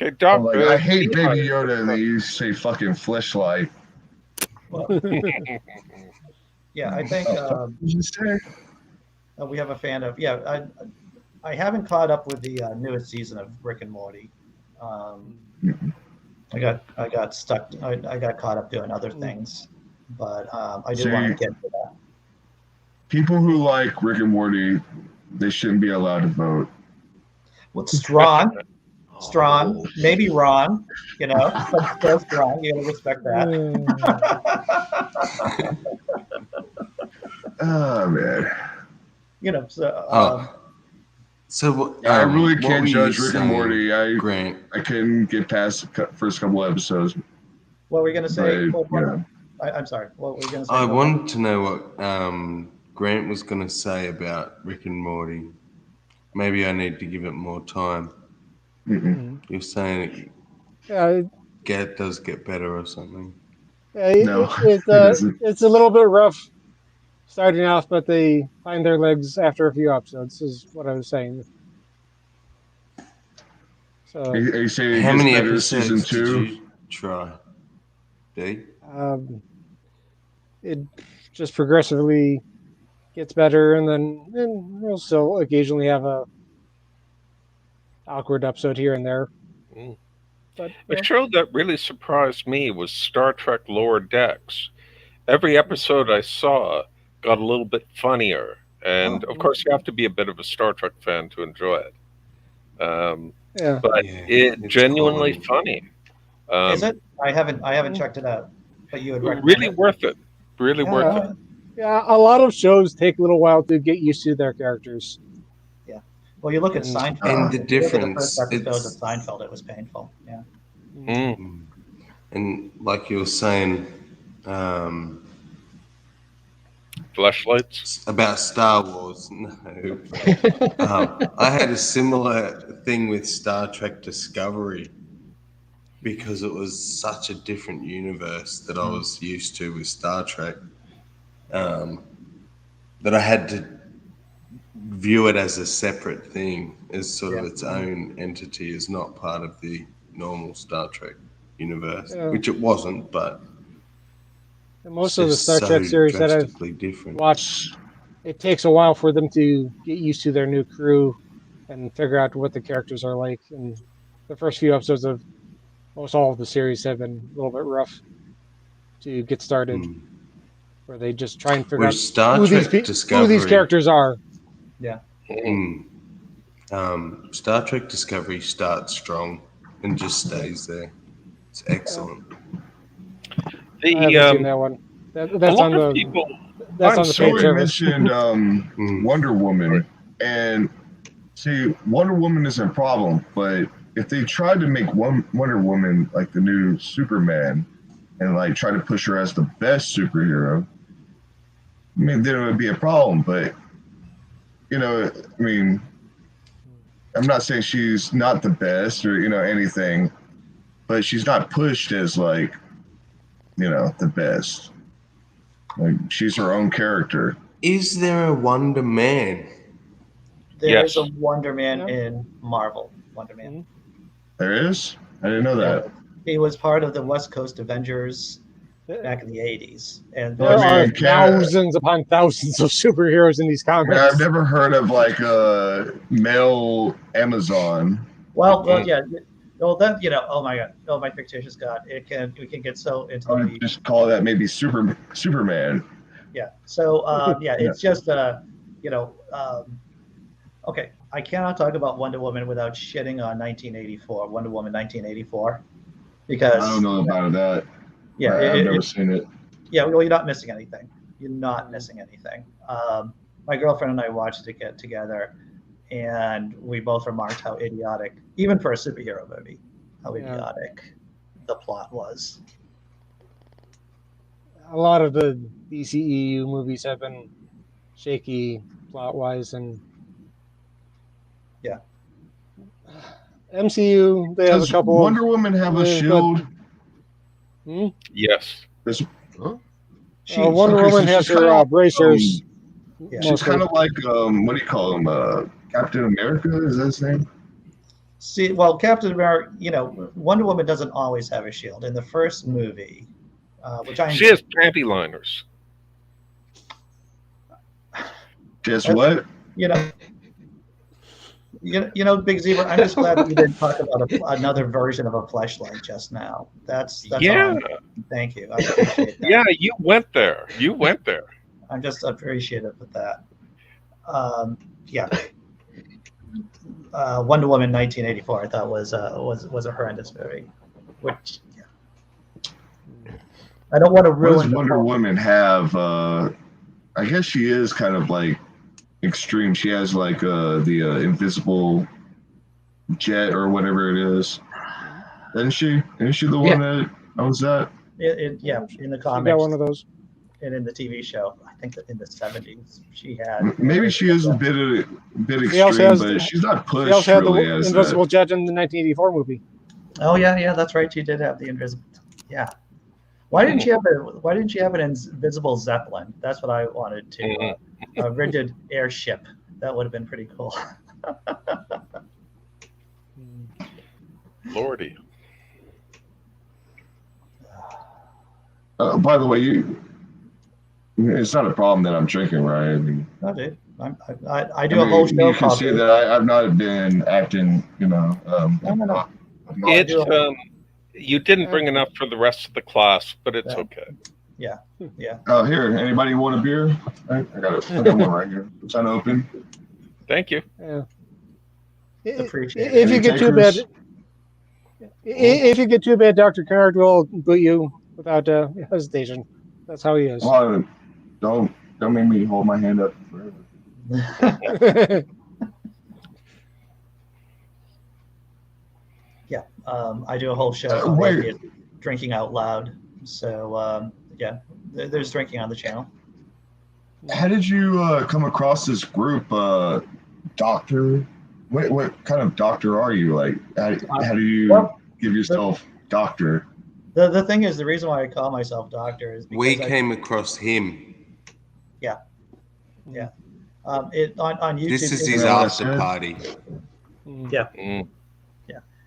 Okay, Doc. I hate Baby Yoda, and they used to say fucking fleshlight. Yeah, I think we have a fan of. Yeah, I haven't caught up with the newest season of Rick and Morty. I got stuck. I got caught up doing other things, but I do want to get to that. People who like Rick and Morty, they shouldn't be allowed to vote. Well, strong, maybe wrong, but still strong. You gotta respect that. Oh man. I really can't judge Rick and Morty. Grant. I couldn't get past the first couple of episodes. What were we gonna say? I'm sorry. What were we gonna say? I wanted to know what Grant was gonna say about Rick and Morty. Maybe I need to give it more time. You're saying it does get better or something. Yeah, no, it's a little bit rough starting off, but they find their legs after a few episodes, is what I was saying. So, are you saying how many better episodes season 2? did you try? D? It just progressively gets better, and then we'll still occasionally have a awkward episode here and there. But a show that really surprised me was Star Trek Lower Decks. Every episode I saw got a little bit funnier, and of course you have to be a bit of a Star Trek fan to enjoy it. But it's genuinely funny. Is it? I haven't checked it out, but you would recommend really it? worth it. Really worth it. Yeah, a lot of shows take a little while to get used to their characters. Yeah. Well, you look at Seinfeld. And the difference. The first episode of Seinfeld, it was painful. Yeah. And like you were saying, Fleshlights? About Star Wars. No. I had a similar thing with Star Trek Discovery because it was such a different universe that I was used to with Star Trek, that I had to view it as a separate thing, as sort of its own entity, as not part of the normal Star Trek universe, which it wasn't, but And most it's of the just Star Trek so series that I've drastically different. watched, it takes a while for them to get used to their new crew and figure out what the characters are like. And the first few episodes of most all of the series have been a little bit rough to get started, where they just try and figure out Whereas Star who Trek these Discovery, characters are. Yeah. Star Trek Discovery starts strong and just stays there. It's excellent. I haven't seen that one. That's on the people. that's on the So paid we service. mentioned Wonder Woman, and see, Wonder Woman is a problem, but if they tried to make Wonder Woman like the new Superman and like try to push her as the best superhero, I mean, then it would be a problem. But I mean, I'm not saying she's not the best or anything, but she's not pushed as like the best. Like she's her own character. Is there a Wonder Man? There is Yes. a Wonder Man in Marvel. Wonder Man. There is? I didn't know that. He was part of the West Coast Avengers back in the 80s. And There are thousands upon thousands of superheroes in these comics. Yeah, I've never heard of like a male Amazon. Well, yeah. Well, then oh my God, oh my fictitious God, we can get so into I would just call that maybe Superman. Yeah. So it's just okay. I cannot talk about Wonder Woman without shitting on Wonder Woman 1984, because I don't know about that. Yeah, I've never seen it. Yeah, well, you're not missing anything. You're not missing anything. My girlfriend and I watched it together, and we both remarked how idiotic, even for a superhero movie, how idiotic the plot was. A lot of the DCEU movies have been shaky plot-wise, and MCU, they have a couple. Does Wonder Woman have a shield? Yes. Wonder Woman has her bracers. She's kind of like what do you call him? Captain America, is that his name? See, well, Captain America, Wonder Woman doesn't always have a shield. In the first movie, she has panty liners. Just what? Big Zebra, I'm just glad that we didn't talk about another version of a fleshlight just now. That's yeah. Thank you. I appreciate that. Yeah, you went there. I'm just appreciative of that. Wonder Woman 1984, I thought was a horrendous movie. Which I don't want to ruin. What does Wonder Woman have? I guess she is kind of like extreme. She has like the invisible jet or whatever it is. Isn't she? Isn't she the one that owns that? In the comics. She got one of those. And in the TV show, I think that in the 70s, she had. Maybe she is a bit extreme, but she's not pushed. She also had really the invisible jet in the 1984 movie. Oh yeah, that's right. She did have the invisible. Yeah. Why didn't she have an invisible zeppelin? That's what I wanted to. A rigid airship. That would have been pretty cool. Lordy. By the way, it's not a problem that I'm drinking, right? I mean, no, dude. I do a whole show. You can see that I've not been acting, No. You didn't bring enough for the rest of the class, but it's okay. Yeah. Oh, here. Anybody want a beer? I got one right here. It's unopened. Thank you. Yeah. Appreciate if you get too bad, Dr. Kennard will boot you without hesitation. That's how he is. Well, don't make me hold my hand up forever. Yeah, I do a whole show on drinking out loud. So there's drinking on the channel. How did you come across this group, doctor? What kind of doctor are you? Like, how do you Well, give yourself doctor? the thing is, the reason why I call myself doctor is We because came across him. yeah. It on YouTube. This is Isn't his that what I after said? party. Yeah. Mm.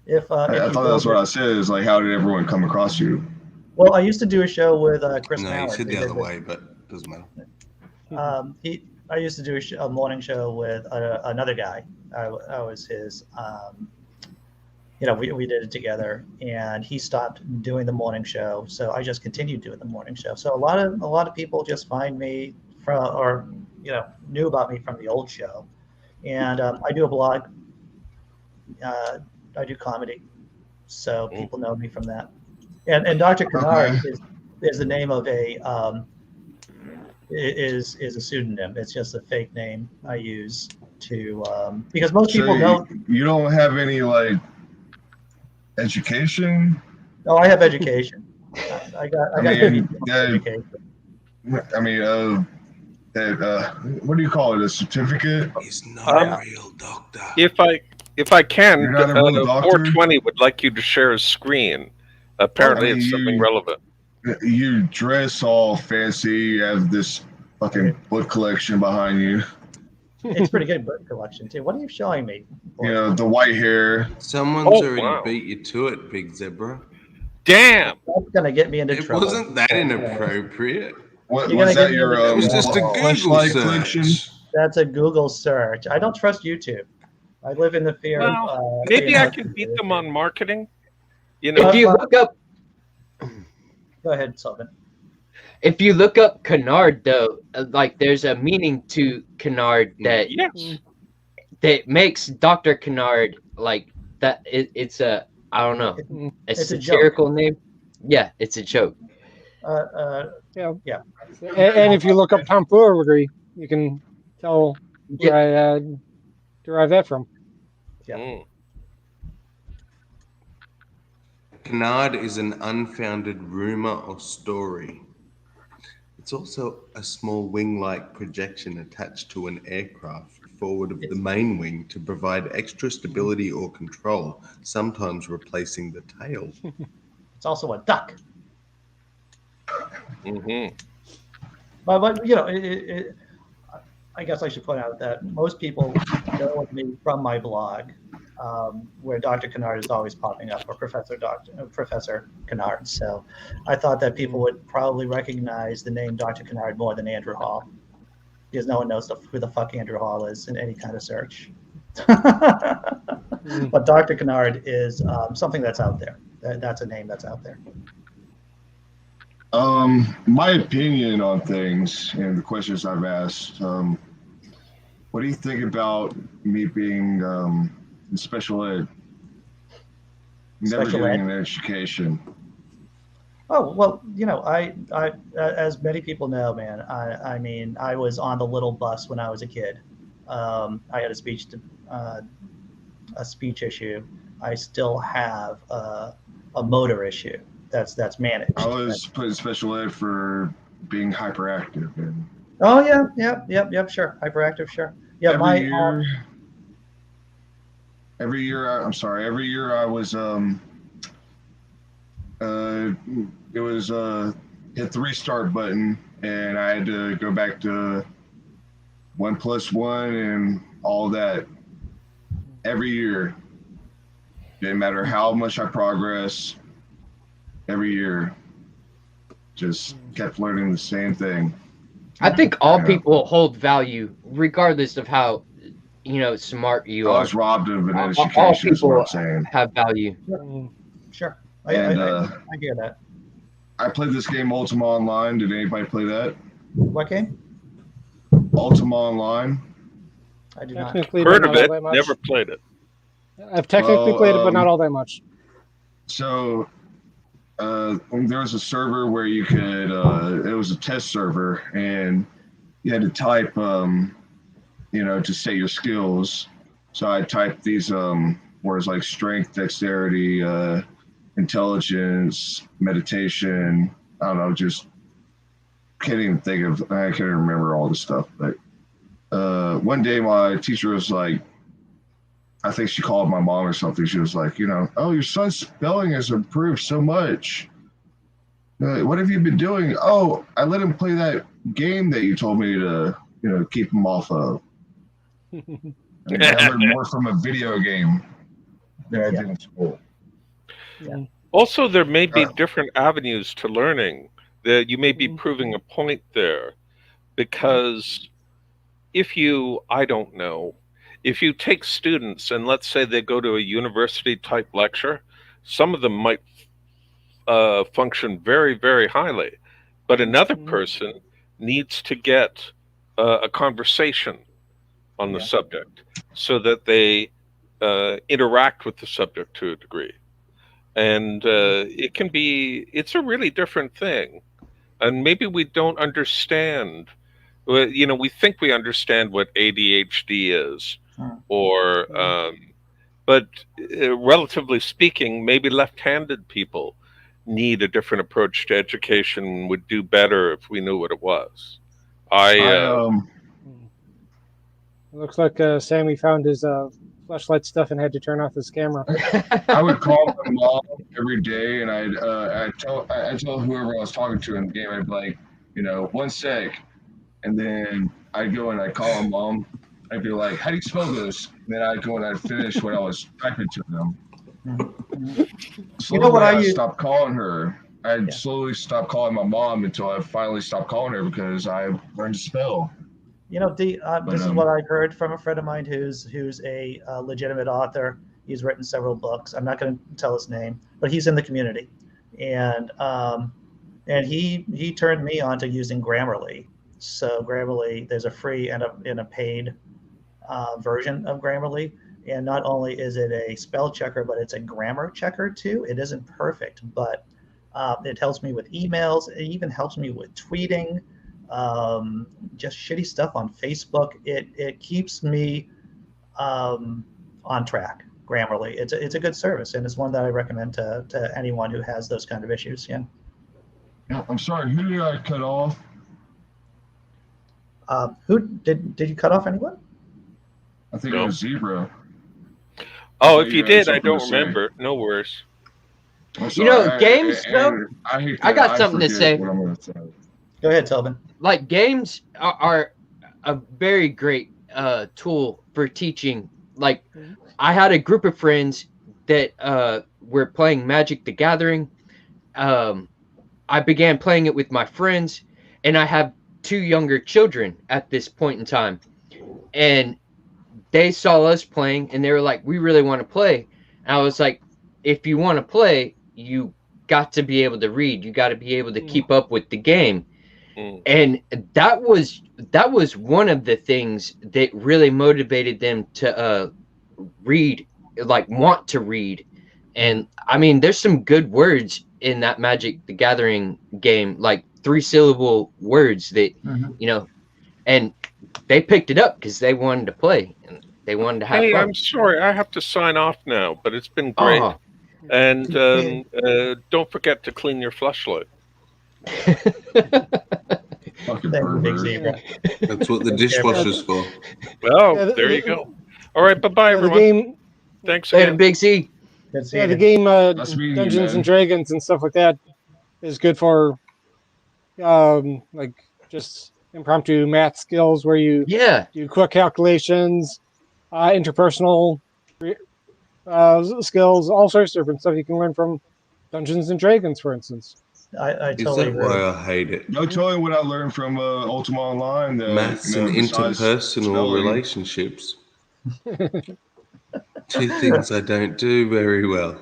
If I you thought go that's what to, I said. Is like, how did everyone come across you? well, I used to do a show with Chris No, you Mallard. said We the other did this. way, but doesn't matter. I used to do a morning show with another guy. I was his. We did it together, and he stopped doing the morning show, so I just continued doing the morning show. So a lot of people just find me from, or knew about me from the old show, and I do a blog. Uh, I do comedy, so people know me from that. And Dr. Okay. Kennard is the name of a is a pseudonym. It's just a fake name I use to because most So people know. you don't have any like education? Oh, I have education. I got mean, education. I mean, what do you call it? A certificate? He's not Um, a real doctor. If I can, You're not a real doctor? 420 would like you to share a screen. Apparently, I mean, it's something relevant. You dress all fancy. You have this fucking book collection behind you. It's pretty good book collection too. What are you showing me? You know, the white hair. Someone's Oh, already wow. beat you to it, Big Zebra. Damn! That's gonna get me into It trouble. wasn't that inappropriate. What You're was gonna that? get Your me into It was just a trouble. Google fleshlight collection? search. That's a Google search. I don't trust YouTube. I live in the fear Well, of. maybe I can beat them on marketing. If you look up, Go ahead, Sullivan. if you look up canard, though, like there's a meaning to canard that Yes. that makes Dr. Kennard like that. It's a, I don't know, a It's a joke. satirical name. Yeah, it's a joke. Yeah. Yeah. And if you look up tomfoolery, you can tell where I derive that from. Yeah. Mm. Canard is an unfounded rumor or story. It's also a small wing-like projection attached to an aircraft forward of the main wing to provide extra stability or control, sometimes replacing the tail. It's also a duck. Mm-hmm. But I guess I should point out that most people know of me from my blog, where Dr. Kennard is always popping up, or Professor Kennard. So I thought that people would probably recognize the name Dr. Kennard more than Andrew Hall, because no one knows who the fuck Andrew Hall is in any kind of search. But Dr. Kennard is something that's out there. That's a name that's out there. My opinion on things and the questions I've asked. What do you think about me being in special ed? Never Special getting ed? an education. Oh, well, I as many people know, man, I mean, I was on the little bus when I was a kid. I had a speech issue. I still have a motor issue that's managed. I was put in special ed for being hyperactive. And Oh yeah, yep, sure. Hyperactive, sure. Yeah, every year I was it was hit the restart button, and I had to go back to 1+1 and all that every year. Didn't matter how much I progressed, every year just kept learning the same thing. I think all people hold value, regardless of how smart you I are. was robbed of an All education, is what people I'm saying. have value. Sure. And I hear that. I played this game Ultima Online. Did anybody play that? What game? Ultima Online. I do not. Technically, Heard but of not it, all that much. never played it. I've technically played it, but not all that much. So there was a server where you could, it was a test server, and you had to type, to say your skills. So I typed these words like strength, dexterity, intelligence, meditation, I don't know, just can't even think of. I can't even remember all the stuff. But one day my teacher was like, I think she called my mom or something. She was like, oh, your son's spelling has improved so much. What have you been doing? Oh, I let him play that game that you told me to, keep him off of. I learned more from a video game than I did in school. Yeah. Also, there may be different avenues to learning. That you may be proving a point there, because I don't know, if you take students and let's say they go to a university type lecture, some of them might function very, very highly, but another person needs to get a conversation on the subject so that they interact with the subject to a degree. And it's a really different thing. And maybe we don't understand, we think we understand what ADHD is, or, but relatively speaking, maybe left-handed people need a different approach to education, would do better if we knew what it was. It looks like Sammy found his flashlight stuff and had to turn off his camera. I would call my mom every day, and I'd tell whoever I was talking to in the game, I'd be like, 1 sec, and then I'd go and I'd call my mom. I'd be like, how do you spell this? And then I'd go and I'd finish what I was typing to them. Slowly, I stopped calling her. I'd slowly stop calling my mom until I finally stopped calling her because I learned to spell. This is what I heard from a friend of mine who's a legitimate author. He's written several books. I'm not going to tell his name, but he's in the community, and he turned me on to using Grammarly. So Grammarly, there's a free and a paid version of Grammarly, and not only is it a spell checker, but it's a grammar checker too. It isn't perfect, but it helps me with emails. It even helps me with tweeting. Just shitty stuff on Facebook. It keeps me on track. Grammarly. It's a good service, and it's one that I recommend to anyone who has those kind of issues. Yeah. I'm sorry. Who did I cut off? Who did you cut off anyone? I think it was Zebra. Oh, if you did, I don't remember. No worries. Games though. I got something to say. Go ahead, Tobin. Like, games are a very great tool for teaching. Like, I had a group of friends that were playing Magic the Gathering. I began playing it with my friends, and I have 2 younger children at this point in time. And they saw us playing, and they were like, we really want to play. And I was like, if you want to play, you got to be able to read. You got to be able to keep up with the game. And that was one of the things that really motivated them to read, like want to read. And I mean, there's some good words in that Magic the Gathering game, like 3-syllable words that and they picked it up because they wanted to play and they wanted to have fun. I'm sorry, I have to sign off now, but it's been great. And don't forget to clean your fleshlight. Big Zebra. That's what the dishwasher's for. Well, there you go. All right, bye-bye, everyone. Thanks again. Big C. The game Dungeons and Dragons and stuff like that is good for like just impromptu math skills where you do quick calculations, interpersonal skills, all sorts of different stuff you can learn from Dungeons and Dragons, for instance. I totally agree. Why I hate it? No telling what I learned from Ultima Online. Maths and interpersonal relationships. 2 things I don't do very well.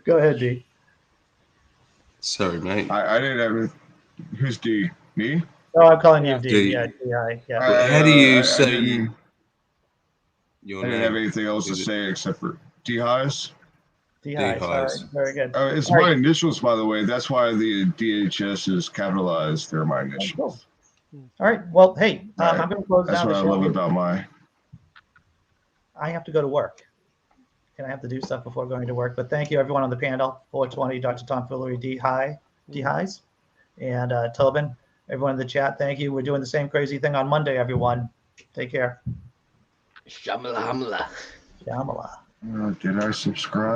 Go ahead, D. Sorry, mate. I didn't have it. Who's D? Me? Oh, I'm calling you D. D. Yeah, D-I. How do you say your name? I didn't have anything else to say except for D-Highs. D-Highs. All right, very good. It's my initials, by the way. That's why the DHS is capitalized. They're my initials. All right. Well, hey, I'm going to close down the show. That's what I love about my... I have to go to work. And I have to do stuff before going to work. But thank you, everyone on the panel. 420, Dr. Tom Fillery, D-Highs. And Tobin, everyone in the chat, thank you. We're doing the same crazy thing on Monday, everyone. Take care. Shamala hamala. Shyamala. Did I subscribe?